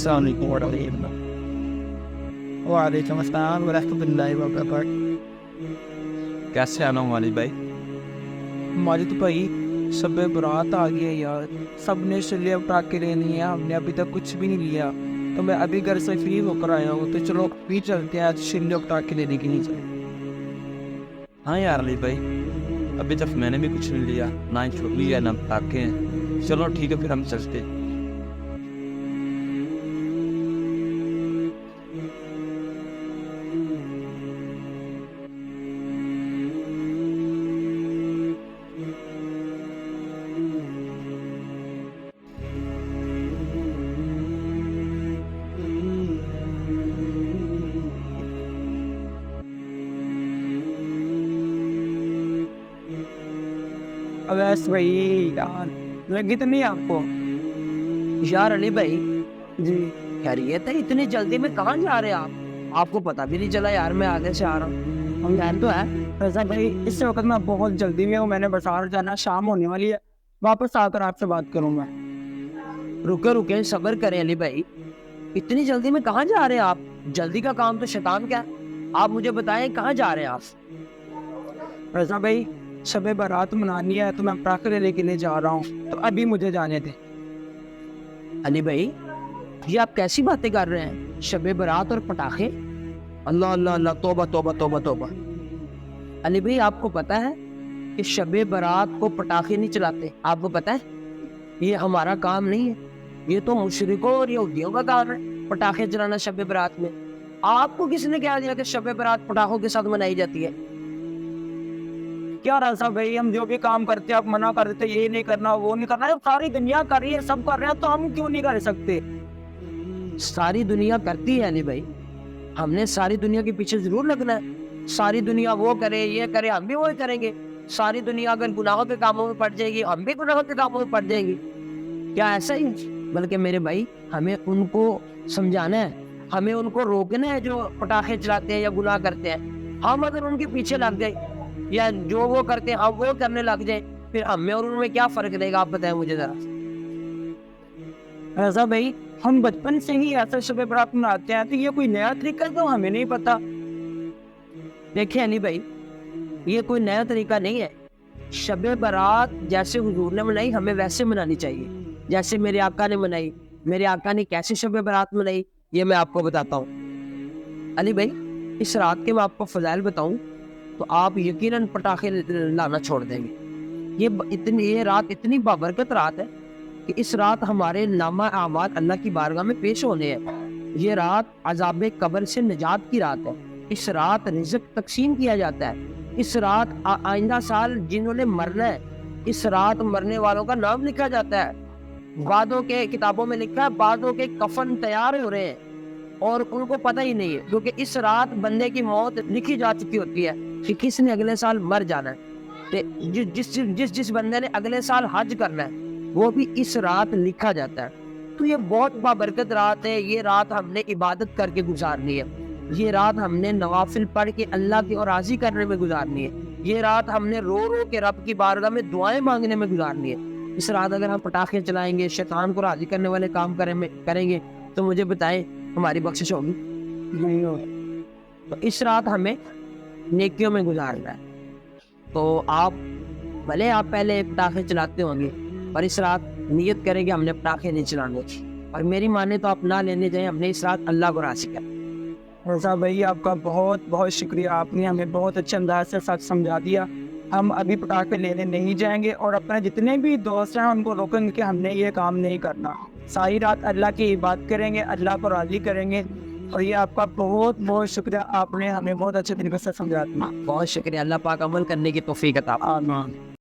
السلام علیکم ورحمۃ اللہ۔ وعلیکم السلام ورحمۃ اللہ وبرکاتہ۔ کیسے آنا ہوں والد بھائی؟ ماجد بھائی شب برات آ گیا یار، سب نے شلیہ اٹھا کے لینی ہے، ہم نے ابھی تک کچھ بھی نہیں لیا، تو میں ابھی گھر سے فری ہو کر آیا ہوں، تو چلو ابھی چلتے ہیں آج شلیہ اٹھا کے لینے کے لیے۔ ہاں یار علی بھائی، ابھی تک میں نے بھی کچھ نہیں لیا، نہ ہی چھوٹی ہے نہ پٹاخے ہیں۔ چلو ٹھیک ہے، پھر ہم چلتے۔ اویس بھائی یار لگی تو نہیں آپ کو؟ یار علی بھائی جی خیریت ہے؟ اتنی جلدی میں کہاں جا رہے ہیں آپ کو پتہ بھی نہیں چلا یار، میں آگے سے آ رہا ہوں۔ ہم جان تو ہے رضا بھئی، اس وقت میں بہت جلدی میں ہوں، میں نے بازار جانا، شام ہونے والی ہے، واپس آ کر آپ سے بات کروں میں۔ رکے صبر کریں علی بھائی، اتنی جلدی میں کہاں جا رہے ہیں آپ؟ جلدی کا کام تو شیطان کا ہے، آپ مجھے بتائیں کہاں جا رہے ہیں آپ؟ رضا بھائی شب برات منانی ہے، تو میں پٹاخے لے کے لیے جا رہا ہوں، تو ابھی مجھے جانے دیں۔ علی بھائی یہ آپ کیسی باتیں کر رہے ہیں؟ شب برات اور پٹاخے؟ اللہ اللہ اللہ، توبہ توبہ توبہ توبہ۔ علی بھائی آپ کو پتہ ہے کہ شب برات کو پٹاخے نہیں چلاتے؟ آپ کو پتہ ہے یہ ہمارا کام نہیں ہے، یہ تو مشرکوں اور یہودیوں کا کام ہے پٹاخے چلانا شب برات میں۔ آپ کو کس نے کہہ دیا کہ شب برات پٹاخوں کے ساتھ منائی جاتی ہے؟ کیا رضا بھائی، ہم جو بھی کام کرتے ہیں آپ منع کر دیتے، یہ نہیں کرنا وہ نہیں کرنا، ساری دنیا کر رہی ہے، سب کر رہے ہیں، تو ہم کیوں نہیں کر سکتے؟ ساری دنیا کرتی ہے علی بھائی، ہم نے ساری دنیا کے پیچھے ضرور لگنا ہے۔ ساری دنیا وہ کرے یہ کرے، ہم بھی وہی کریں گے۔ ساری دنیا اگر گناہوں کے کاموں میں پڑ جائے گی، ہم بھی گناہوں کے کاموں میں پڑ جائیں گے۔ کیا ایسا ہی؟ بلکہ میرے بھائی ہمیں ان کو سمجھانا ہے، ہمیں ان کو روکنا ہے جو پٹاخے چلاتے ہیں یا گناہ کرتے ہیں۔ ہم اگر ان کے پیچھے لگ جائیں یا جو وہ کرتے ہیں ہم وہ کرنے لگ جائیں، پھر ہم میں اور ان میں کیا فرق رہے گا؟ آپ بتائیں مجھے ذرا۔ رضا بھائی ہم بچپن سے ہی ایسا شب برات مناتے ہیں، تو یہ کوئی نیا طریقہ تو ہمیں نہیں پتا۔ دیکھیں علی بھائی یہ کوئی نیا طریقہ نہیں ہے، شب برات جیسے حضور نے منائی ہمیں ویسے منانی چاہیے، جیسے میرے آقا نے منائی۔ میرے آقا نے کیسے شب برات منائی یہ میں آپ کو بتاتا ہوں۔ علی بھائی اس رات کے میں آپ کو فضائل بتاؤں تو آپ یقیناً پٹاخے لانا چھوڑ دیں گے۔ یہ رات اتنی بابرکت رات ہے کہ اس رات ہمارے نامہ اعمال اللہ کی بارگاہ میں پیش ہونے ہیں۔ یہ رات عذاب قبر سے نجات کی رات ہے، اس رات رزق تقسیم کیا جاتا ہے، اس رات آئندہ سال جنہوں نے مرنا ہے اس رات مرنے والوں کا نام لکھا جاتا ہے۔ بعدوں کے کتابوں میں لکھا ہے بعدوں کے کفن تیار ہو رہے ہیں اور ان کو پتہ ہی نہیں ہے، کیونکہ اس رات بندے کی موت لکھی جا چکی ہوتی ہے کہ کس نے اگلے سال مر جانا ہے۔ جس بندے نے اگلے سال حج کرنا ہے وہ بھی اس رات لکھا جاتا ہے۔ تو یہ بہت بابرکت رات ہے، یہ رات ہم نے عبادت کر کے گزارنی ہے، یہ رات ہم نے نوافل پڑھ کے اللہ کی اور راضی کرنے میں گزارنی ہے، یہ رات ہم نے رو رو کے رب کی بارگاہ میں دعائیں مانگنے میں گزارنی ہے۔ اس رات اگر ہم پٹاخے چلائیں گے، شیطان کو راضی کرنے والے کام کریں گے تو مجھے بتائیں ہماری بخشش ہوگی؟ نہیں ہو۔ تو اس رات ہمیں نیکیوں میں گزارنا ہے۔ تو آپ بھلے آپ پہلے پٹاخے چلاتے ہوں گے اور اس رات نیت کریں کہ ہم نے پٹاخے نہیں چلانے، اور میری مانے تو آپ نہ لینے جائیں، ہم نے اس رات اللہ کو راضی کرنا۔ رضا بھائی آپ کا بہت بہت شکریہ، آپ نے ہمیں بہت اچھے انداز سے سچ سمجھا دیا۔ ہم ابھی پٹاخے لینے نہیں جائیں گے، اور اپنے جتنے بھی دوست ہیں ان کو روکیں گے کہ ہم نے یہ کام نہیں کرنا، ساری رات اللہ کی عبادت کریں گے، اللہ کو راضی کریں گے۔ اور یہ آپ کا بہت بہت شکریہ، آپ نے ہمیں بہت اچھے طریقے سے سمجھا دیا۔ بہت شکریہ، اللہ پاک عمل کرنے کی توفیق عطا فرمائے۔ آمین۔